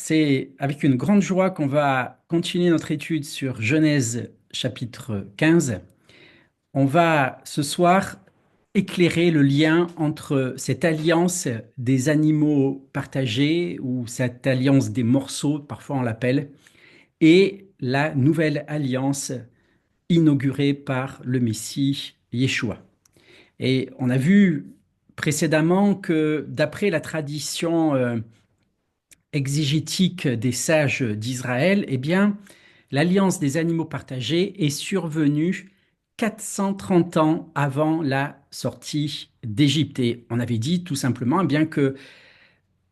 c'est avec une grande joie qu'on va continuer notre étude sur Genèse chapitre 15. On va ce soir éclairer le lien entre cette alliance des animaux partagés ou cette alliance des morceaux, parfois on l'appelle, et la nouvelle alliance inaugurée par le Messie Yeshua. Et on a vu précédemment que d'après la tradition exégétique des sages d'Israël, eh bien, l'alliance des animaux partagés est survenue 430 ans avant la sortie d'Égypte. Et on avait dit tout simplement eh bien que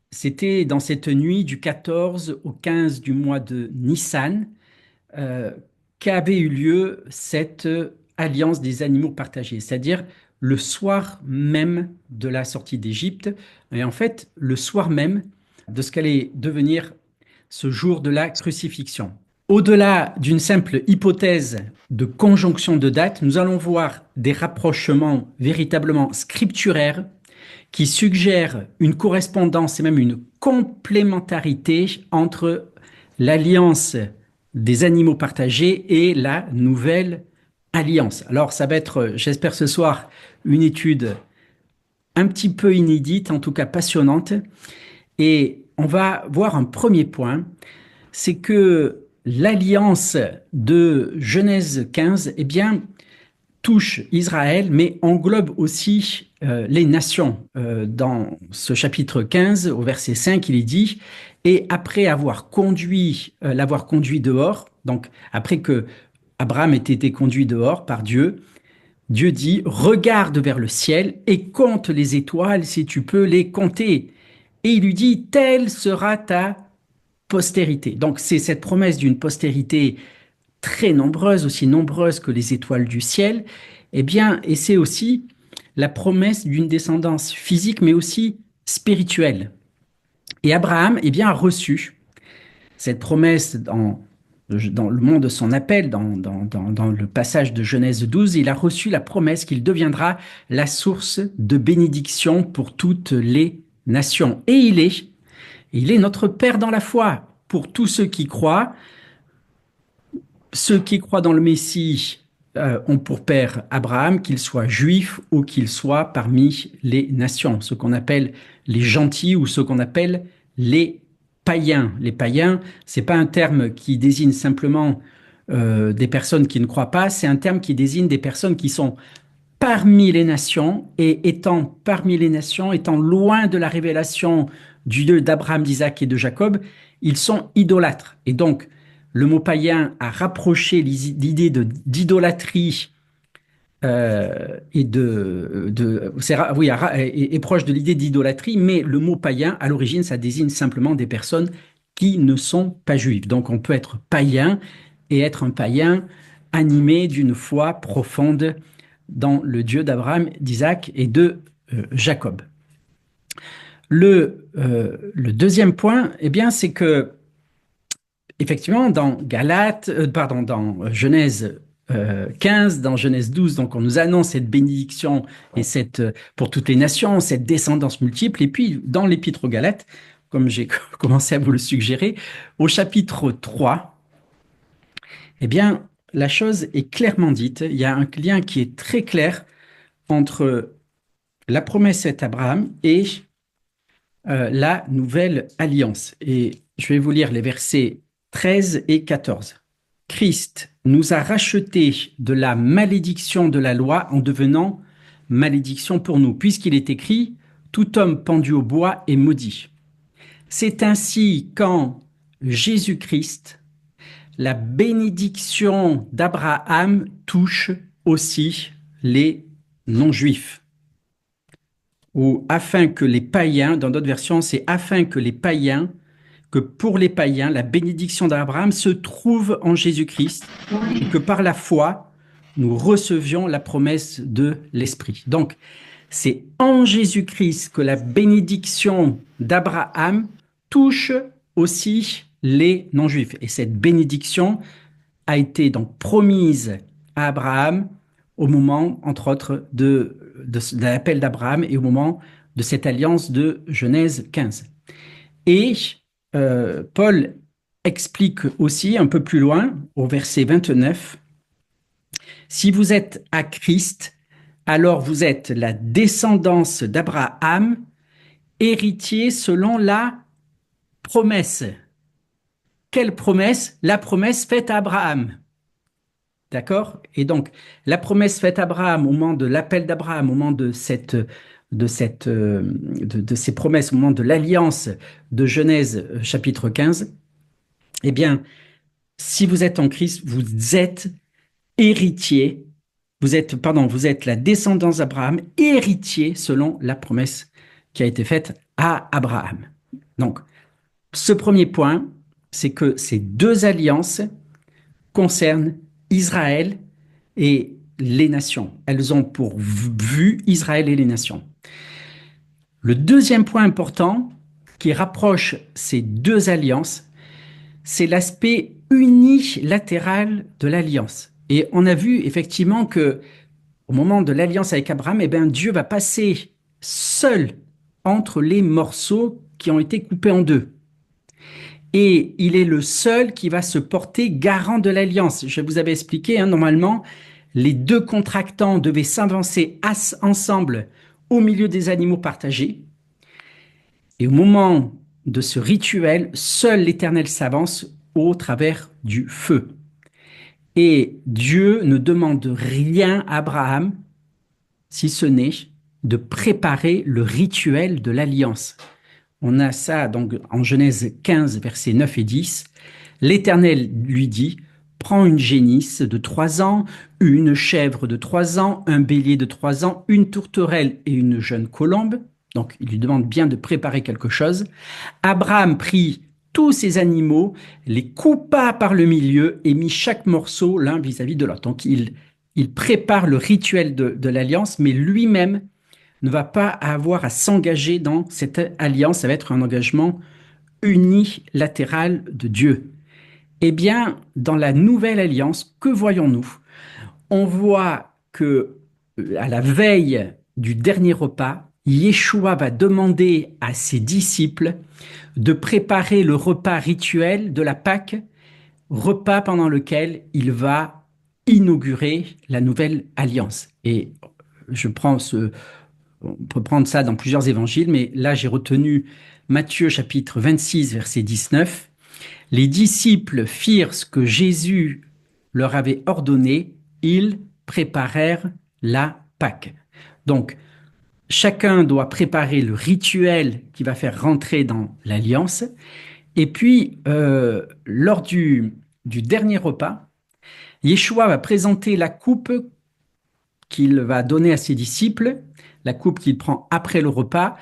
c'était dans cette nuit du 14 au 15 du mois de Nissan euh, qu'avait eu lieu cette alliance des animaux partagés, c'est-à-dire le soir même de la sortie d'Égypte, et en fait le soir même de ce qu'allait devenir ce jour de la crucifixion. Au-delà d'une simple hypothèse de conjonction de dates, nous allons voir des rapprochements véritablement scripturaires qui suggèrent une correspondance et même une complémentarité entre l'alliance des animaux partagés et la nouvelle alliance. Alors ça va être, j'espère ce soir, une étude un petit peu inédite, en tout cas passionnante. Et on va voir un premier point, c'est que l'alliance de Genèse 15, eh bien, touche Israël, mais englobe aussi les nations. Dans ce chapitre 15, au verset 5, il est dit, et après l'avoir conduit dehors, donc après que Abraham ait été conduit dehors par Dieu, Dieu dit, regarde vers le ciel et compte les étoiles si tu peux les compter. Et il lui dit, telle sera ta postérité. Donc c'est cette promesse d'une postérité très nombreuse, aussi nombreuse que les étoiles du ciel, eh bien, et c'est aussi la promesse d'une descendance physique, mais aussi spirituelle. Et Abraham, eh bien, a reçu cette promesse dans le monde de son appel, dans le passage de Genèse 12, il a reçu la promesse qu'il deviendra la source de bénédiction pour toutes les nations. Et il est notre Père dans la foi pour tous ceux qui croient dans le Messie ont pour père Abraham, qu'il soit juif ou qu'il soit parmi les nations, ce qu'on appelle les gentils ou ce qu'on appelle les païens. Les païens, c'est pas un terme qui désigne simplement des personnes qui ne croient pas, c'est un terme qui désigne des personnes qui sont parmi les nations et étant parmi les nations, étant loin de la révélation du Dieu d'Abraham, d'Isaac et de Jacob, ils sont idolâtres. Et donc, le mot païen a rapproché l'idée d'idolâtrie et oui, est proche de l'idée d'idolâtrie, mais le mot païen, à l'origine, ça désigne simplement des personnes qui ne sont pas juives. Donc, on peut être païen et être un païen animé d'une foi profonde dans le Dieu d'Abraham, d'Isaac et de Jacob. Le deuxième point, eh bien, c'est que effectivement, dans Genèse 15, dans Genèse 12, donc on nous annonce cette bénédiction et pour toutes les nations, cette descendance multiple. Et puis, dans l'Épître aux Galates, comme j'ai commencé à vous le suggérer, au chapitre 3, eh bien, la chose est clairement dite. Il y a un lien qui est très clair entre la promesse faite à Abraham et la nouvelle alliance. Et je vais vous lire les versets 13 et 14. Christ nous a rachetés de la malédiction de la loi en devenant malédiction pour nous, puisqu'il est écrit, tout homme pendu au bois est maudit. C'est ainsi qu'en Jésus-Christ, la bénédiction d'Abraham touche aussi les non-juifs. Ou afin que les païens, dans d'autres versions, c'est afin que que pour les païens, la bénédiction d'Abraham se trouve en Jésus-Christ et que par la foi, nous recevions la promesse de l'Esprit. Donc, c'est en Jésus-Christ que la bénédiction d'Abraham touche aussi les non-juifs. Et cette bénédiction a été donc promise à Abraham au moment, entre autres, de l'appel d'Abraham et au moment de cette alliance de Genèse 15. Et Paul explique aussi un peu plus loin, au verset 29, si vous êtes à Christ, alors vous êtes la descendance d'Abraham, héritier selon la promesse. Quelle promesse? La promesse faite à Abraham. D'accord? Et donc, la promesse faite à Abraham au moment de l'appel d'Abraham, au moment de ces promesses, au moment de l'alliance de Genèse chapitre 15, eh bien, si vous êtes en Christ, vous êtes héritier, vous êtes la descendance d'Abraham, héritier selon la promesse qui a été faite à Abraham. Donc, ce premier point, c'est que ces deux alliances concernent Israël et les nations. Elles ont pour vue Israël et les nations. Le deuxième point important qui rapproche ces deux alliances, c'est l'aspect unilatéral de l'alliance. Et on a vu effectivement que au moment de l'alliance avec Abraham, eh bien, Dieu va passer seul entre les morceaux qui ont été coupés en deux. Et il est le seul qui va se porter garant de l'alliance. Je vous avais expliqué, hein, normalement, les deux contractants devaient s'avancer ensemble au milieu des animaux partagés. Et au moment de ce rituel, seul l'Éternel s'avance au travers du feu. Et Dieu ne demande rien à Abraham, si ce n'est de préparer le rituel de l'alliance. On a ça donc en Genèse 15, versets 9 et 10. L'Éternel lui dit, prends une génisse de 3 ans, une chèvre de 3 ans, un bélier de 3 ans, une tourterelle et une jeune colombe. Donc il lui demande bien de préparer quelque chose. Abraham prit tous ces animaux, les coupa par le milieu et mit chaque morceau l'un vis-à-vis de l'autre. Donc il prépare le rituel de l'alliance, mais lui-même ne va pas avoir à s'engager dans cette alliance. Ça va être un engagement unilatéral de Dieu. Eh bien, dans la nouvelle alliance, que voyons-nous? On voit que à la veille du dernier repas, Yeshua va demander à ses disciples de préparer le repas rituel de la Pâque, repas pendant lequel il va inaugurer la nouvelle alliance. Et je prends on peut prendre ça dans plusieurs évangiles, mais là j'ai retenu Matthieu chapitre 26, verset 19. Les disciples firent ce que Jésus leur avait ordonné, ils préparèrent la Pâque. Donc, chacun doit préparer le rituel qui va faire rentrer dans l'alliance. Et puis, lors du dernier repas, Yeshua va présenter la coupe qu'il va donner à ses disciples, la coupe qu'il prend après le repas,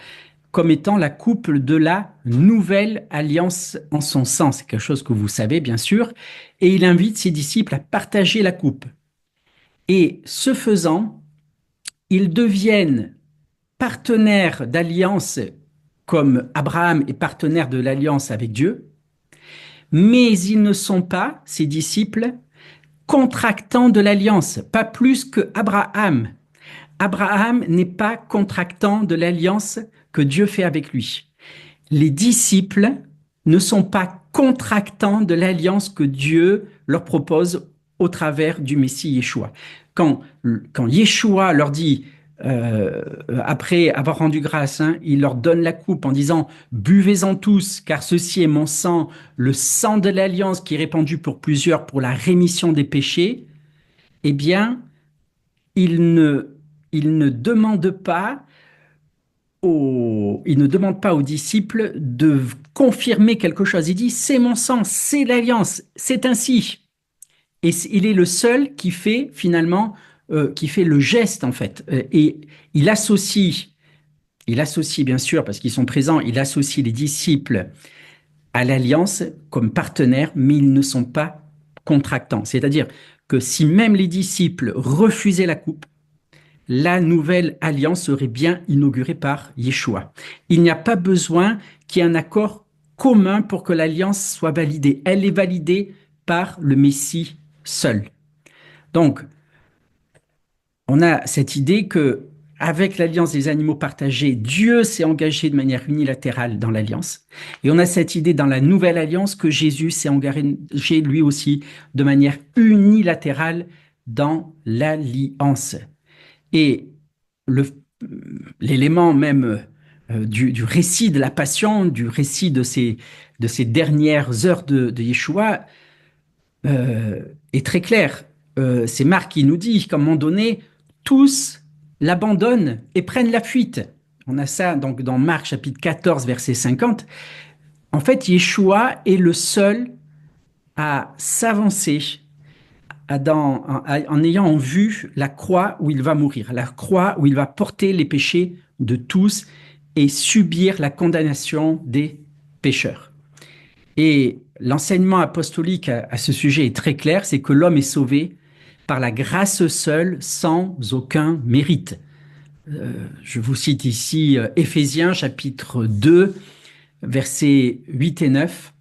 comme étant la coupe de la nouvelle alliance en son sang. C'est quelque chose que vous savez, bien sûr. Et il invite ses disciples à partager la coupe. Et ce faisant, ils deviennent partenaires d'alliance comme Abraham est partenaire de l'alliance avec Dieu, mais ils ne sont pas, ses disciples, contractants de l'alliance, pas plus que Abraham. Abraham n'est pas contractant de l'alliance que Dieu fait avec lui. Les disciples ne sont pas contractants de l'alliance que Dieu leur propose au travers du Messie Yeshua. Quand Yeshua leur dit, après avoir rendu grâce, hein, il leur donne la coupe en disant « Buvez-en tous, car ceci est mon sang, le sang de l'alliance qui est répandu pour plusieurs pour la rémission des péchés », eh bien, il ne demande pas il ne demande pas aux disciples de confirmer quelque chose. Il dit, c'est mon sang, c'est l'alliance, c'est ainsi. Et il est le seul qui fait finalement, qui fait le geste en fait. Et il associe bien sûr, parce qu'ils sont présents, il associe les disciples à l'alliance comme partenaires, mais ils ne sont pas contractants. C'est-à-dire que si même les disciples refusaient la coupe, la nouvelle alliance serait bien inaugurée par Yeshua. Il n'y a pas besoin qu'il y ait un accord commun pour que l'alliance soit validée. Elle est validée par le Messie seul. Donc, on a cette idée que avec l'alliance des animaux partagés, Dieu s'est engagé de manière unilatérale dans l'alliance. Et on a cette idée dans la nouvelle alliance que Jésus s'est engagé lui aussi de manière unilatérale dans l'alliance. Et le- l'élément même du récit de la passion, du récit de ces dernières heures de Yeshua est très clair. C'est Marc qui nous dit qu'à un moment donné, tous l'abandonnent et prennent la fuite. On a ça donc dans Marc chapitre 14, verset 50. En fait, Yeshua est le seul à s'avancer en ayant en vue la croix où il va mourir, la croix où il va porter les péchés de tous et subir la condamnation des pécheurs. Et l'enseignement apostolique à ce sujet est très clair, c'est que l'homme est sauvé par la grâce seule, sans aucun mérite. Je vous cite ici Éphésiens chapitre 2, versets 8 et 9.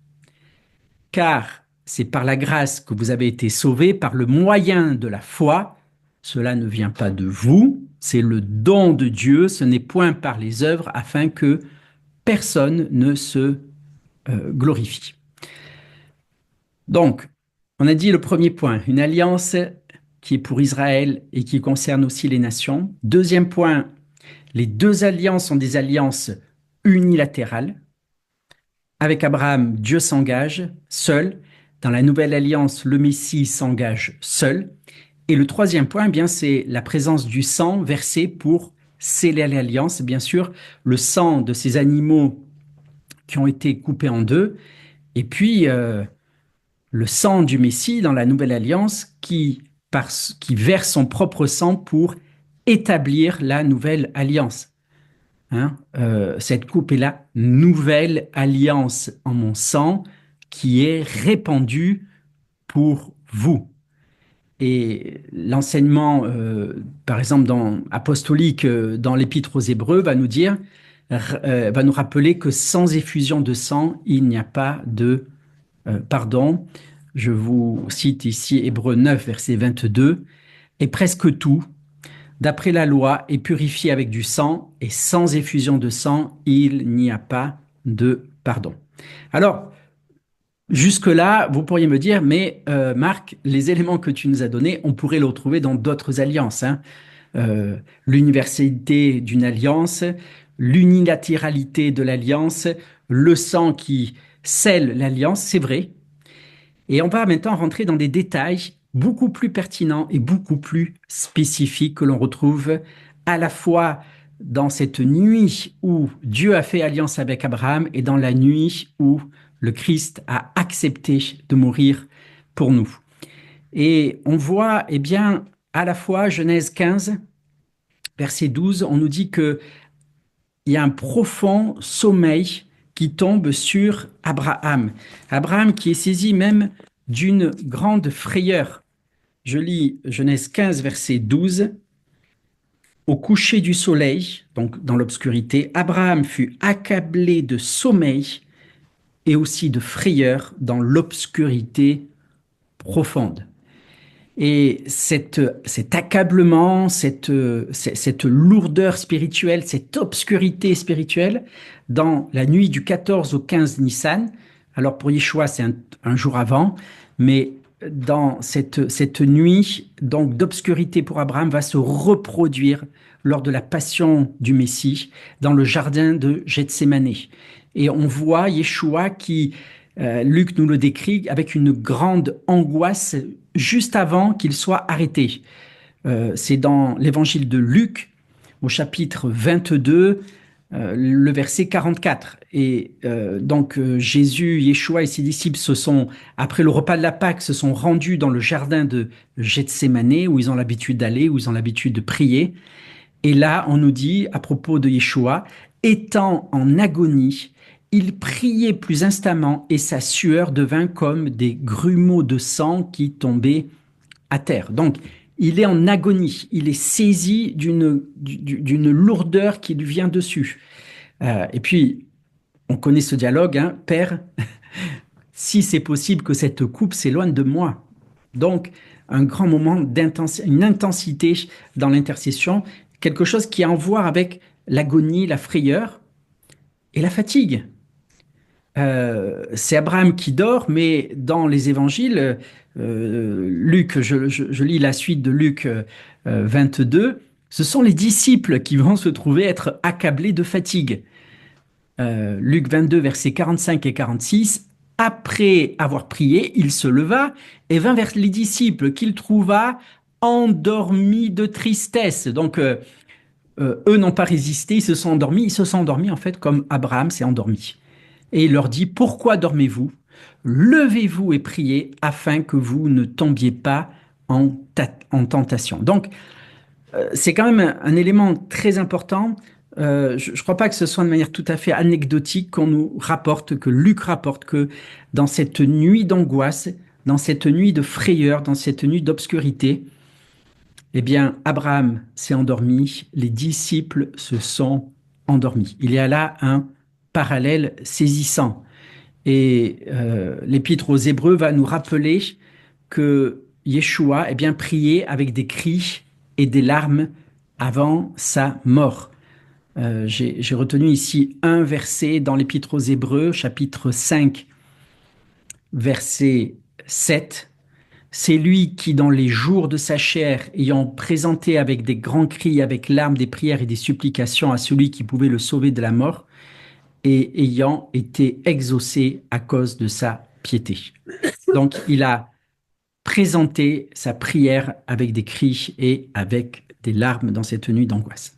Car c'est par la grâce que vous avez été sauvés, par le moyen de la foi. Cela ne vient pas de vous, c'est le don de Dieu, ce n'est point par les œuvres, afin que personne ne se glorifie. Donc, on a dit le premier point, une alliance qui est pour Israël et qui concerne aussi les nations. Deuxième point, les deux alliances sont des alliances unilatérales. Avec Abraham, Dieu s'engage seul. Dans la nouvelle alliance, le Messie s'engage seul. Et le troisième point, eh bien, c'est la présence du sang versé pour sceller l'alliance. Bien sûr, le sang de ces animaux qui ont été coupés en deux. Et puis, le sang du Messie dans la nouvelle alliance qui verse son propre sang pour établir la nouvelle alliance. Hein, cette coupe est la nouvelle alliance en mon sang qui est répandue pour vous. Et l'enseignement, par exemple, apostolique dans l'Épître aux Hébreux, va nous dire, va nous rappeler que sans effusion de sang, il n'y a pas de pardon. Je vous cite ici Hébreux 9, verset 22. Et presque tout, d'après la loi, est purifié avec du sang, et sans effusion de sang, il n'y a pas de pardon. Alors, jusque-là, vous pourriez me dire, mais Marc, les éléments que tu nous as donnés, on pourrait les retrouver dans d'autres alliances. Hein. L'universalité d'une alliance, l'unilatéralité de l'alliance, le sang qui scelle l'alliance, c'est vrai. Et on va maintenant rentrer dans des détails beaucoup plus pertinents et beaucoup plus spécifiques que l'on retrouve à la fois dans cette nuit où Dieu a fait alliance avec Abraham et dans la nuit où le Christ a accepté de mourir pour nous. Et on voit, eh bien, à la fois Genèse 15, verset 12, on nous dit qu'il y a un profond sommeil qui tombe sur Abraham. Abraham qui est saisi même d'une grande frayeur. Je lis Genèse 15, verset 12. Au coucher du soleil, donc dans l'obscurité, Abraham fut accablé de sommeil et aussi de frayeur dans l'obscurité profonde. Et cet accablement, cette lourdeur spirituelle, cette obscurité spirituelle, dans la nuit du 14 au 15 Nissan, alors pour Yeshua c'est un jour avant, mais dans cette nuit donc d'obscurité pour Abraham va se reproduire lors de la passion du Messie dans le jardin de Gethsémané. Et on voit Yeshua qui, Luc nous le décrit, avec une grande angoisse juste avant qu'il soit arrêté. C'est dans l'évangile de Luc, au chapitre 22, le verset 44. Et donc Jésus, Yeshua et ses disciples après le repas de la Pâque, se sont rendus dans le jardin de Gethsémané, où ils ont l'habitude d'aller, où ils ont l'habitude de prier. Et là, on nous dit, à propos de Yeshua, étant en agonie, il priait plus instamment et sa sueur devint comme des grumeaux de sang qui tombaient à terre. Donc, il est en agonie, il est saisi d'une lourdeur qui lui vient dessus. Et puis, on connaît ce dialogue, hein, Père, si c'est possible que cette coupe s'éloigne de moi. Donc, un grand moment une intensité dans l'intercession quelque chose qui a à voir avec l'agonie, la frayeur et la fatigue. C'est Abraham qui dort, mais dans les évangiles, Luc, je lis la suite de Luc 22, ce sont les disciples qui vont se trouver être accablés de fatigue. Luc 22, versets 45 et 46, après avoir prié, il se leva et vint vers les disciples qu'il trouva endormis de tristesse. Donc, eux n'ont pas résisté, ils se sont endormis en fait comme Abraham s'est endormi. Et il leur dit, pourquoi dormez-vous? Levez-vous et priez afin que vous ne tombiez pas en tentation. Donc, c'est quand même un élément très important. Je ne crois pas que ce soit de manière tout à fait anecdotique qu'on nous rapporte, que Luc rapporte que dans cette nuit d'angoisse, dans cette nuit de frayeur, dans cette nuit d'obscurité, eh bien, Abraham s'est endormi, les disciples se sont endormis. Il y a là un parallèle saisissant. Et l'Épître aux Hébreux va nous rappeler que Yeshua eh bien, priait avec des cris et des larmes avant sa mort. J'ai retenu ici un verset dans l'Épître aux Hébreux, chapitre 5, verset 7. C'est lui qui, dans les jours de sa chair, ayant présenté avec des grands cris, avec larmes, des prières et des supplications à celui qui pouvait le sauver de la mort, et ayant été exaucé à cause de sa piété. Donc, il a présenté sa prière avec des cris et avec des larmes dans cette nuit d'angoisse.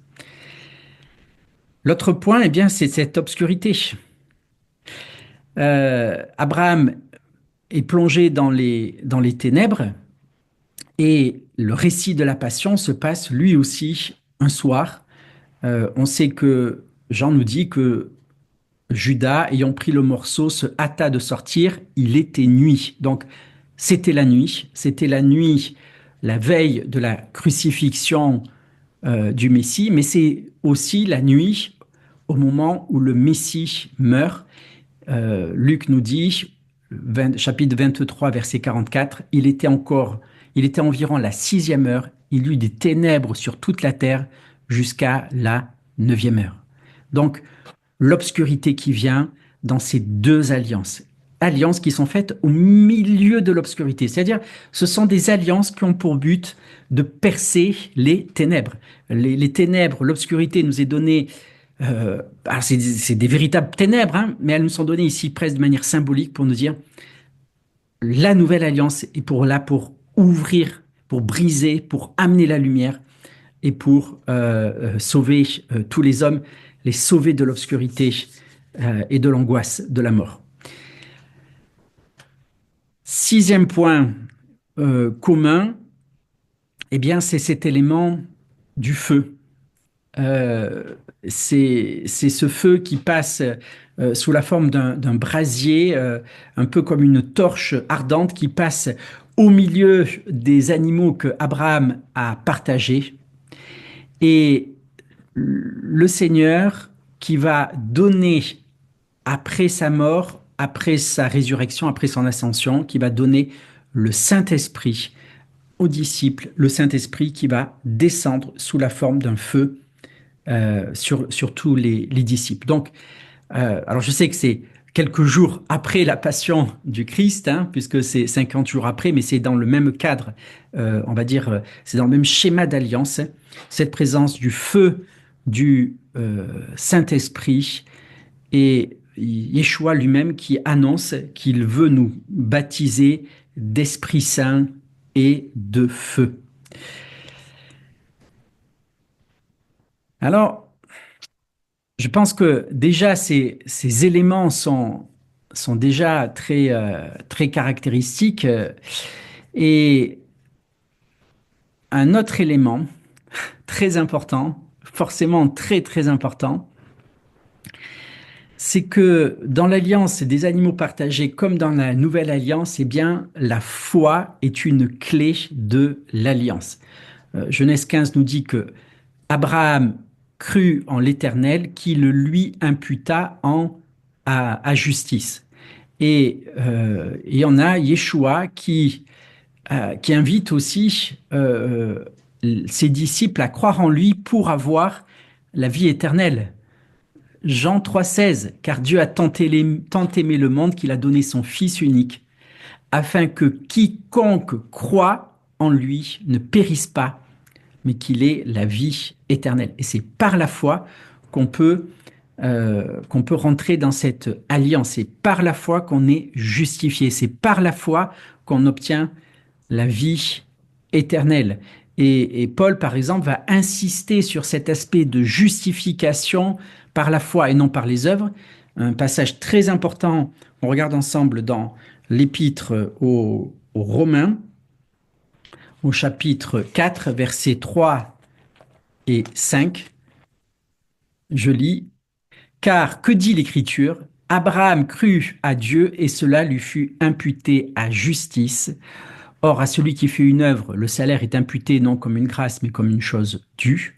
L'autre point, eh bien, c'est cette obscurité. Abraham est plongé dans les ténèbres et le récit de la Passion se passe lui aussi un soir. On sait que Jean nous dit que Judas, ayant pris le morceau, se hâta de sortir. Il était nuit. Donc, c'était la nuit. C'était la nuit, la veille de la crucifixion du Messie, mais c'est aussi la nuit au moment où le Messie meurt. Luc nous dit, chapitre 23, verset 44, il était environ la 6e heure, il y eut des ténèbres sur toute la terre jusqu'à la 9e heure. Donc, l'obscurité qui vient dans ces deux alliances. Alliances qui sont faites au milieu de l'obscurité. C'est-à-dire, ce sont des alliances qui ont pour but de percer les ténèbres. Les ténèbres, l'obscurité nous est donnée, c'est des véritables ténèbres, hein, mais elles nous sont données ici presque de manière symbolique pour nous dire la nouvelle alliance est pour ouvrir, pour briser, pour amener la lumière et pour sauver tous les hommes, les sauver de l'obscurité et de l'angoisse de la mort. 6e point commun, eh bien, c'est cet élément du feu. C'est ce feu qui passe sous la forme d'un brasier, un peu comme une torche ardente qui passe au milieu des animaux que Abraham a partagés. Et le Seigneur qui va donner après sa mort, après sa résurrection, après son ascension, qui va donner le Saint-Esprit aux disciples, le Saint-Esprit qui va descendre sous la forme d'un feu sur tous les disciples. Donc, alors je sais que c'est quelques jours après la passion du Christ, hein, puisque c'est 50 jours après, mais c'est dans le même cadre, on va dire, c'est dans le même schéma d'alliance, cette présence du feu du Saint-Esprit et Yeshua lui-même qui annonce qu'il veut nous baptiser d'Esprit Saint et de feu. Alors, je pense que déjà ces éléments sont déjà très caractéristiques. Et un autre élément très important, forcément très important, c'est que dans l'alliance des animaux partagés comme dans la nouvelle alliance, eh bien, la foi est une clé de l'alliance. Genèse 15 nous dit que Abraham crut en l'Éternel qui le lui imputa à justice. Et il y en a Yeshua qui invite aussi ses disciples à croire en lui pour avoir la vie éternelle. Jean 3,16, car Dieu a tant aimé le monde qu'il a donné son Fils unique, afin que quiconque croit en lui ne périsse pas, mais qu'il ait la vie éternelle. Et c'est par la foi qu'on qu'on peut rentrer dans cette alliance. C'est par la foi qu'on est justifié. C'est par la foi qu'on obtient la vie éternelle. Et Paul, par exemple, va insister sur cet aspect de justification par la foi et non par les œuvres. Un passage très important, on regarde ensemble dans l'épître aux Romains, au chapitre 4, versets 3 et 5. Je lis, car que dit l'Écriture? Abraham crut à Dieu et cela lui fut imputé à justice. Or, à celui qui fait une œuvre, le salaire est imputé non comme une grâce, mais comme une chose due.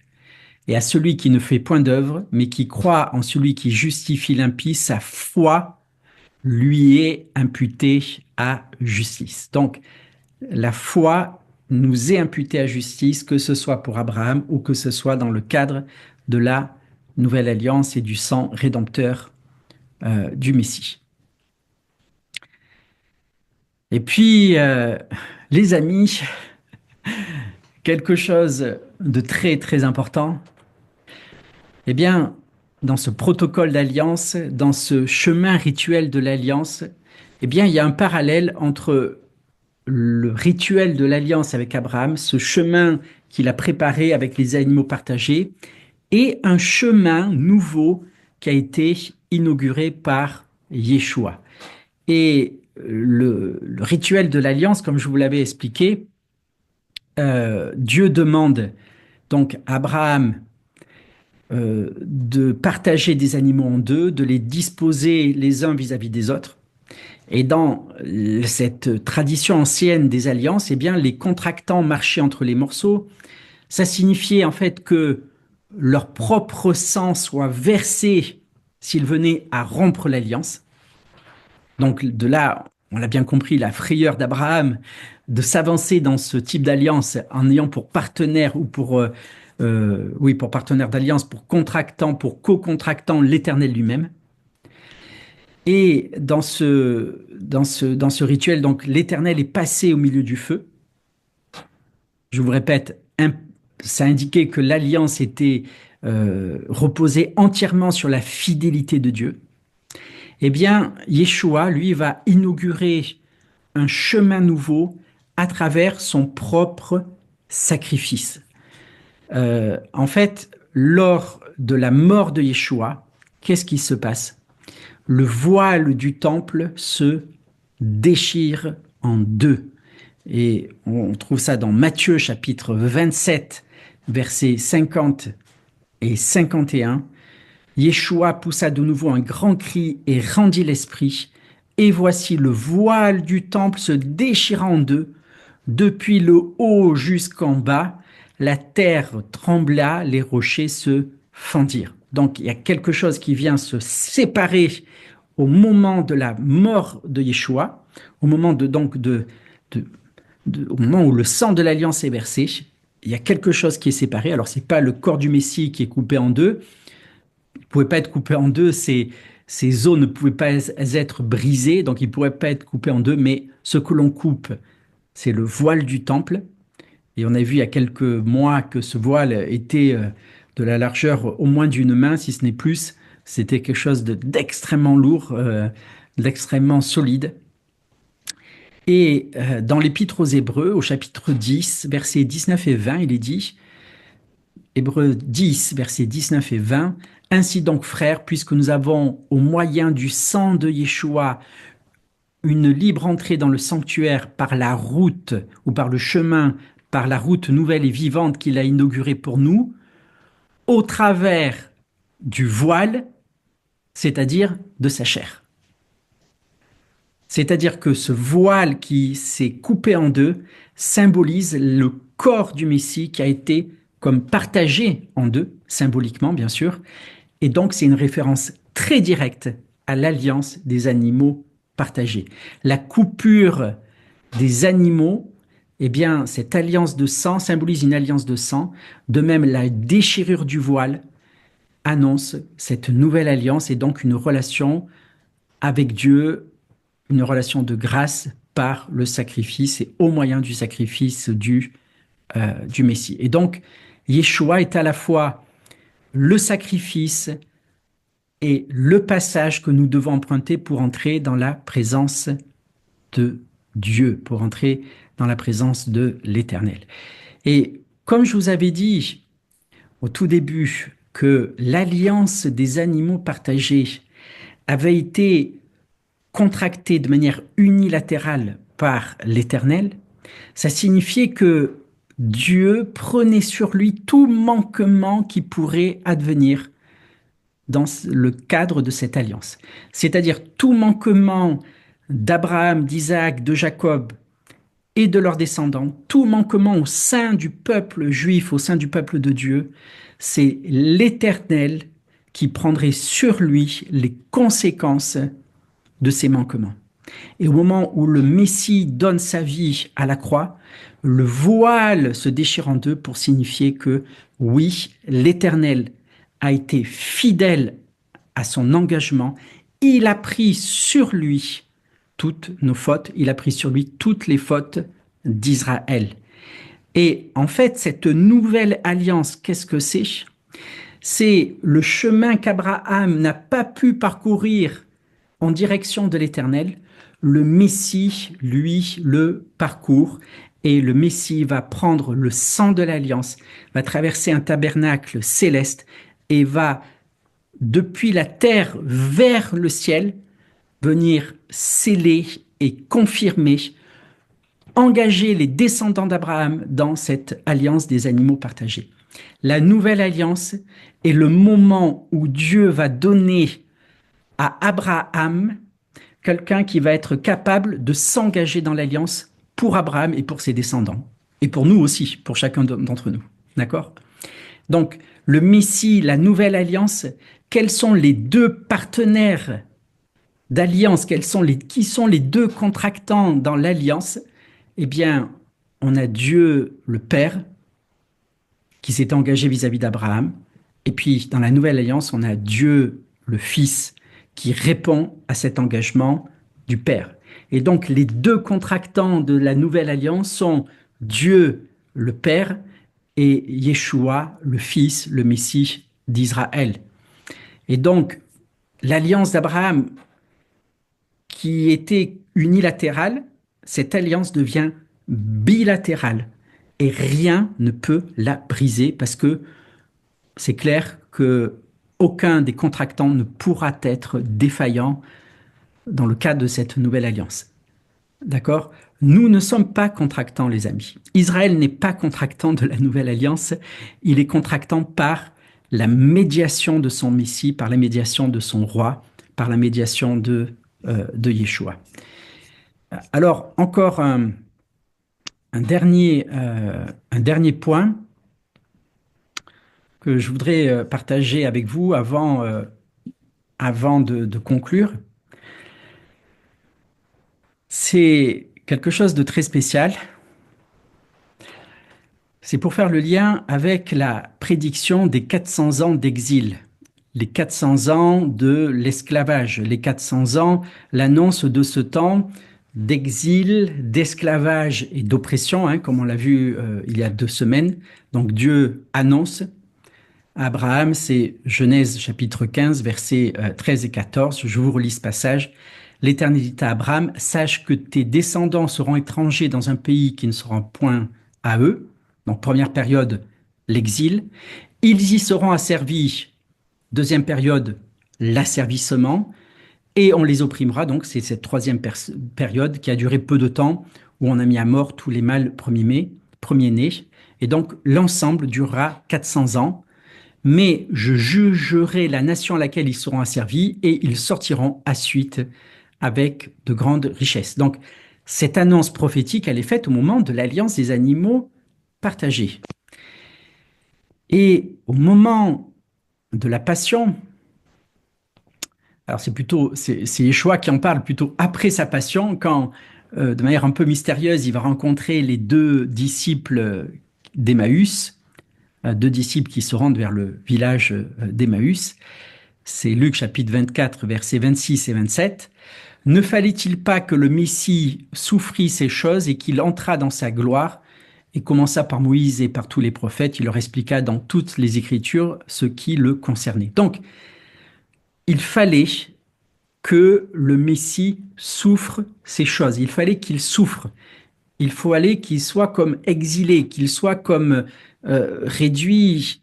Et à celui qui ne fait point d'œuvre, mais qui croit en celui qui justifie l'impie, sa foi lui est imputée à justice. Donc, la foi nous est imputée à justice, que ce soit pour Abraham ou que ce soit dans le cadre de la nouvelle alliance et du sang rédempteur du Messie. Et puis, les amis, quelque chose de très très important, eh bien, dans ce protocole d'alliance, dans ce chemin rituel de l'alliance, eh bien, il y a un parallèle entre le rituel de l'alliance avec Abraham, ce chemin qu'il a préparé avec les animaux partagés, et un chemin nouveau qui a été inauguré par Yeshua. Et le rituel de l'alliance, comme je vous l'avais expliqué, Dieu demande donc à Abraham de partager des animaux en deux, de les disposer les uns vis-à-vis des autres. Et dans cette tradition ancienne des alliances, eh bien, les contractants marchaient entre les morceaux. Ça signifiait en fait que leur propre sang soit versé s'ils venaient à rompre l'alliance. Donc de là, on l'a bien compris, la frayeur d'Abraham de s'avancer dans ce type d'alliance en ayant pour partenaire ou pour partenaire d'alliance, pour contractant, pour co-contractant l'Éternel lui-même. Et dans ce rituel, donc l'Éternel est passé au milieu du feu. Je vous répète, ça indiquait que l'alliance était reposée entièrement sur la fidélité de Dieu. Eh bien, Yeshua, lui, va inaugurer un chemin nouveau à travers son propre sacrifice. En fait, lors de la mort de Yeshua, qu'est-ce qui se passe? Le voile du temple se déchire en deux. Et on trouve ça dans Matthieu chapitre 27, versets 50 et 51. Yeshua poussa de nouveau un grand cri et rendit l'esprit. Et voici le voile du temple se déchira en deux, depuis le haut jusqu'en bas. La terre trembla, les rochers se fendirent. Donc il y a quelque chose qui vient se séparer au moment de la mort de Yeshua, au moment au moment où le sang de l'alliance est versé. Il y a quelque chose qui est séparé. Alors c'est pas le corps du Messie qui est coupé en deux. Il ne pouvait pas être coupé en deux. Ces os ne pouvaient pas être brisés, donc il ne pourrait pas être coupé en deux. Mais ce que l'on coupe, c'est le voile du temple. Et on a vu il y a quelques mois que ce voile était de la largeur au moins d'une main, si ce n'est plus. C'était quelque chose d'extrêmement lourd, d'extrêmement solide. Et dans l'Épître aux Hébreux, au chapitre 10, versets 19 et 20, il est dit, Hébreux 10, versets 19 et 20, ainsi donc, frères, puisque nous avons, au moyen du sang de Yeshua, une libre entrée dans le sanctuaire par la route ou par le chemin, par la route nouvelle et vivante qu'il a inaugurée pour nous, au travers du voile, c'est-à-dire de sa chair. C'est-à-dire que ce voile qui s'est coupé en deux symbolise le corps du Messie qui a été comme partagé en deux, symboliquement bien sûr, et donc c'est une référence très directe à l'alliance des animaux partagés. La coupure des animaux eh bien, cette alliance de sang symbolise une alliance de sang. De même, la déchirure du voile annonce cette nouvelle alliance et donc une relation avec Dieu, une relation de grâce par le sacrifice et au moyen du sacrifice du Messie. Et donc, Yeshua est à la fois le sacrifice et le passage que nous devons emprunter pour entrer dans la présence de Dieu, pour entrer dans la présence de l'Éternel. Et comme je vous avais dit au tout début que l'alliance des animaux partagés avait été contractée de manière unilatérale par l'Éternel, ça signifiait que Dieu prenait sur lui tout manquement qui pourrait advenir dans le cadre de cette alliance. C'est-à-dire tout manquement d'Abraham, d'Isaac, de Jacob et de leurs descendants, tout manquement au sein du peuple juif, au sein du peuple de Dieu, c'est l'Éternel qui prendrait sur lui les conséquences de ces manquements. Et au moment où le Messie donne sa vie à la croix, le voile se déchire en deux pour signifier que oui, l'Éternel a été fidèle à son engagement. Il a pris sur lui toutes nos fautes, il a pris sur lui toutes les fautes d'Israël. Et en fait, cette nouvelle alliance, qu'est-ce que c'est? C'est le chemin qu'Abraham n'a pas pu parcourir en direction de l'Éternel. Le Messie, lui, le parcourt. Et le Messie va prendre le sang de l'alliance, va traverser un tabernacle céleste et va, depuis la terre vers le ciel, venir sceller et confirmer, engager les descendants d'Abraham dans cette alliance des animaux partagés. La nouvelle alliance est le moment où Dieu va donner à Abraham quelqu'un qui va être capable de s'engager dans l'alliance pour Abraham et pour ses descendants. Et pour nous aussi, pour chacun d'entre nous. D'accord? Donc, le Messie, la nouvelle alliance, quels sont les deux partenaires d'alliance, qui sont les deux contractants dans l'alliance? Eh bien, on a Dieu le Père qui s'est engagé vis-à-vis d'Abraham. Et puis, dans la nouvelle alliance, on a Dieu le Fils qui répond à cet engagement du Père. Et donc, les deux contractants de la nouvelle alliance sont Dieu le Père et Yeshua le Fils, le Messie d'Israël. Et donc, l'alliance d'Abraham qui était unilatérale, cette alliance devient bilatérale. Et rien ne peut la briser parce que c'est clair que aucun des contractants ne pourra être défaillant dans le cadre de cette nouvelle alliance. D'accord? Nous ne sommes pas contractants, les amis. Israël n'est pas contractant de la nouvelle alliance. Il est contractant par la médiation de son Messie, par la médiation de son roi, par la médiation de Yeshua. Alors, encore un dernier point que je voudrais partager avec vous avant de conclure. C'est quelque chose de très spécial. C'est pour faire le lien avec la prédiction des 400 ans d'exil, les 400 ans de l'esclavage, les 400 ans, l'annonce de ce temps d'exil, d'esclavage et d'oppression, hein, comme on l'a vu il y a 2 semaines. Donc Dieu annonce à Abraham, c'est Genèse chapitre 15, versets 13 et 14. Je vous relis ce passage. L'Éternel dit à Abraham, sache que tes descendants seront étrangers dans un pays qui ne sera point à eux. Donc première période, l'exil. Ils y seront asservis. Deuxième période, l'asservissement. Et on les opprimera. Donc c'est cette troisième période qui a duré peu de temps, où on a mis à mort tous les mâles premiers-nés. Et donc l'ensemble durera 400 ans. Mais je jugerai la nation à laquelle ils seront asservis et ils sortiront à suite avec de grandes richesses. Donc, cette annonce prophétique, elle est faite au moment de l'alliance des animaux partagés. Et au moment de la passion, alors c'est Yeshua qui en parle plutôt après sa passion, quand de manière un peu mystérieuse, il va rencontrer les deux disciples d'Emmaüs, deux disciples qui se rendent vers le village d'Emmaüs. C'est Luc chapitre 24, versets 26 et 27. Ne fallait-il pas que le Messie souffrit ces choses et qu'il entrât dans sa gloire? Et commença par Moïse et par tous les prophètes, il leur expliqua dans toutes les Écritures ce qui le concernait. Donc, il fallait que le Messie souffre ces choses. Il fallait qu'il souffre. Il fallait qu'il soit comme exilé, qu'il soit comme réduit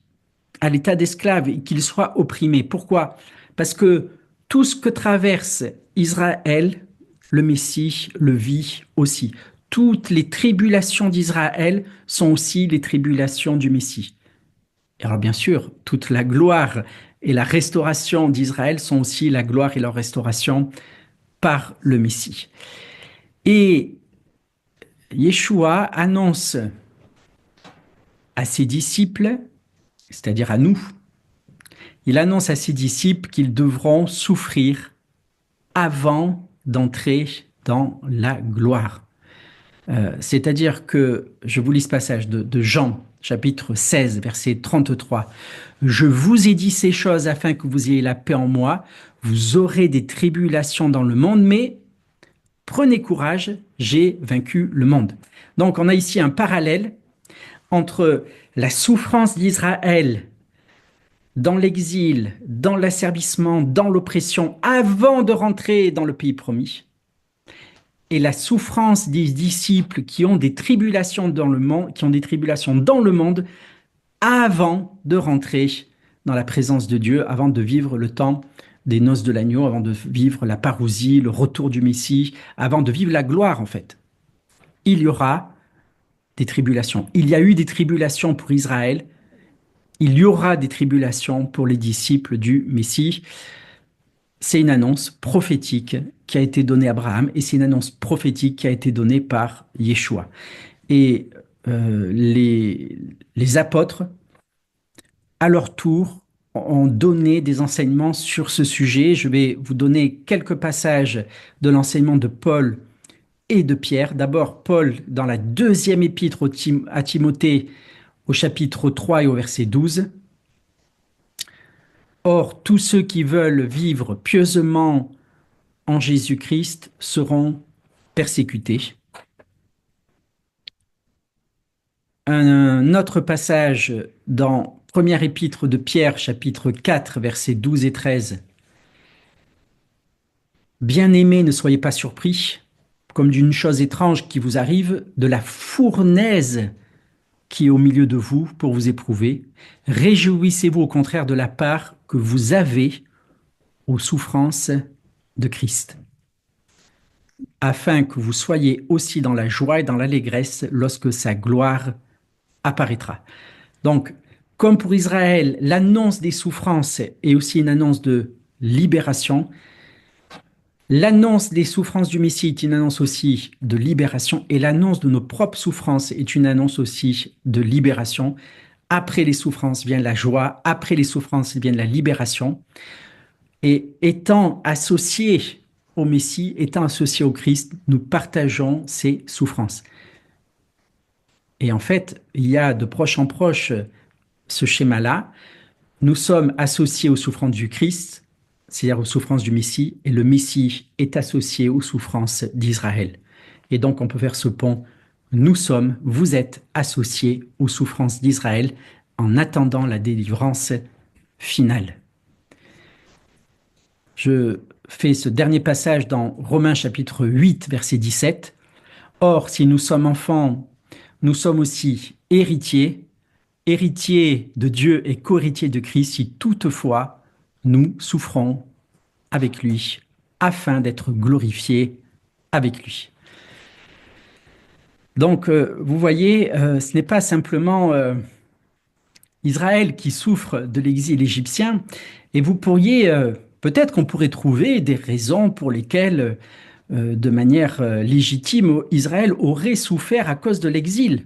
à l'état d'esclave, qu'il soit opprimé. Pourquoi? Parce que tout ce que traverse Israël, le Messie le vit aussi. Toutes les tribulations d'Israël sont aussi les tribulations du Messie. Et alors bien sûr, toute la gloire et la restauration d'Israël sont aussi la gloire et la restauration par le Messie. Et Yeshua annonce à ses disciples, c'est-à-dire à nous, il annonce à ses disciples qu'ils devront souffrir avant d'entrer dans la gloire. C'est-à-dire que, je vous lis ce passage de Jean, chapitre 16, verset 33. Je vous ai dit ces choses afin que vous ayez la paix en moi. Vous aurez des tribulations dans le monde, mais prenez courage, j'ai vaincu le monde. Donc on a ici un parallèle entre la souffrance d'Israël dans l'exil, dans l'asservissement, dans l'oppression, avant de rentrer dans le pays promis, et la souffrance des disciples qui ont des tribulations dans le monde, avant de rentrer dans la présence de Dieu, avant de vivre le temps des noces de l'agneau, avant de vivre la parousie, le retour du Messie, avant de vivre la gloire en fait. Il y aura des tribulations. Il y a eu des tribulations pour Israël. Il y aura des tribulations pour les disciples du Messie. C'est une annonce prophétique qui a été donnée à Abraham et c'est une annonce prophétique qui a été donnée par Yeshua. Et les apôtres, à leur tour, ont donné des enseignements sur ce sujet. Je vais vous donner quelques passages de l'enseignement de Paul et de Pierre. D'abord, Paul, dans la deuxième épître à Timothée, au chapitre 3 et au verset 12. Or, tous ceux qui veulent vivre pieusement en Jésus-Christ seront persécutés. Un autre passage dans première épître de Pierre, chapitre 4, versets 12 et 13. Bien-aimés, ne soyez pas surpris, comme d'une chose étrange qui vous arrive, de la fournaise qui est au milieu de vous pour vous éprouver. Réjouissez-vous au contraire de la part que vous avez aux souffrances de Christ, afin que vous soyez aussi dans la joie et dans l'allégresse lorsque sa gloire apparaîtra. Donc, comme pour Israël, l'annonce des souffrances est aussi une annonce de libération. L'annonce des souffrances du Messie est une annonce aussi de libération et l'annonce de nos propres souffrances est une annonce aussi de libération. Après les souffrances vient la joie, après les souffrances vient la libération. Et étant associés au Messie, étant associés au Christ, nous partageons ces souffrances. Et en fait, il y a de proche en proche ce schéma-là. Nous sommes associés aux souffrances du Christ, c'est-à-dire aux souffrances du Messie, et le Messie est associé aux souffrances d'Israël. Et donc on peut faire ce pont. Vous êtes associés aux souffrances d'Israël en attendant la délivrance finale. Je fais ce dernier passage dans Romains chapitre 8, verset 17. Or, si nous sommes enfants, nous sommes aussi héritiers, héritiers de Dieu et co-héritiers de Christ, si toutefois nous souffrons avec lui, afin d'être glorifiés avec lui. Donc, vous voyez, ce n'est pas simplement Israël qui souffre de l'exil égyptien, et vous pourriez, peut-être qu'on pourrait trouver des raisons pour lesquelles, de manière légitime, Israël aurait souffert à cause de l'exil.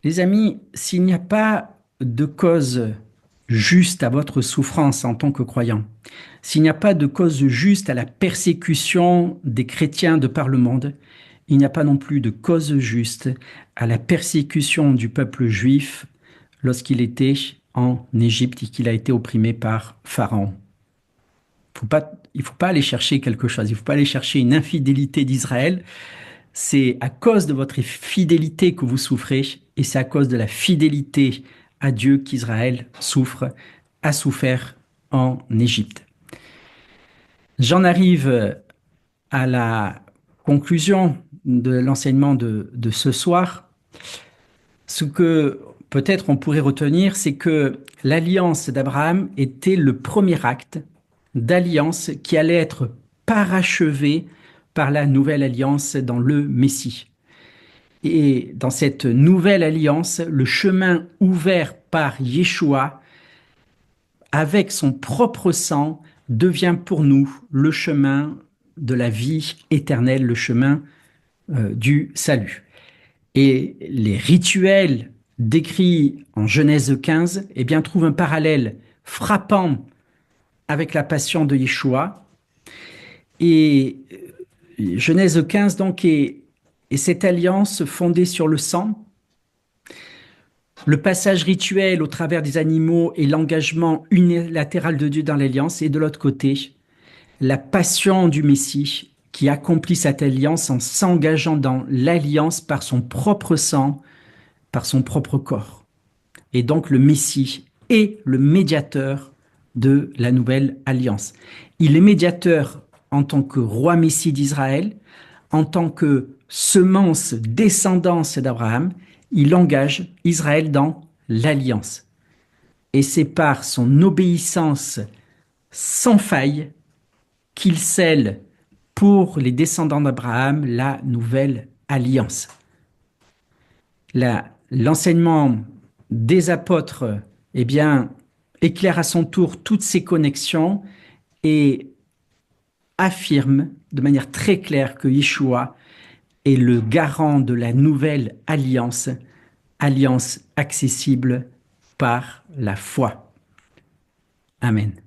Les amis, s'il n'y a pas de cause juste à votre souffrance en tant que croyant, s'il n'y a pas de cause juste à la persécution des chrétiens de par le monde, il n'y a pas non plus de cause juste à la persécution du peuple juif lorsqu'il était en Égypte et qu'il a été opprimé par Pharaon. Il ne faut pas aller chercher quelque chose, il ne faut pas aller chercher une infidélité d'Israël. C'est à cause de votre fidélité que vous souffrez et c'est à cause de la fidélité à Dieu qu'Israël a souffert en Égypte. J'en arrive à la conclusion de l'enseignement de ce soir. Ce que peut-être on pourrait retenir, c'est que l'alliance d'Abraham était le premier acte d'alliance qui allait être parachevé par la nouvelle alliance dans le Messie. Et dans cette nouvelle alliance, le chemin ouvert par Yeshua, avec son propre sang, devient pour nous le chemin de la vie éternelle, le chemin du salut. Et les rituels décrits en Genèse 15 eh bien, trouvent un parallèle frappant avec la passion de Yeshua. Et Genèse 15 donc est cette alliance fondée sur le sang. Le passage rituel au travers des animaux et l'engagement unilatéral de Dieu dans l'alliance. Et de l'autre côté, la passion du Messie qui accomplit cette alliance en s'engageant dans l'alliance par son propre sang, par son propre corps. Et donc le Messie est le médiateur de la nouvelle alliance. Il est médiateur en tant que roi Messie d'Israël, en tant que semence, descendance d'Abraham, il engage Israël dans l'alliance. Et c'est par son obéissance sans faille qu'il scelle pour les descendants d'Abraham la nouvelle alliance. L'enseignement des apôtres eh bien, éclaire à son tour toutes ces connexions et affirme de manière très claire que Yeshua est le garant de la nouvelle alliance, alliance accessible par la foi. Amen.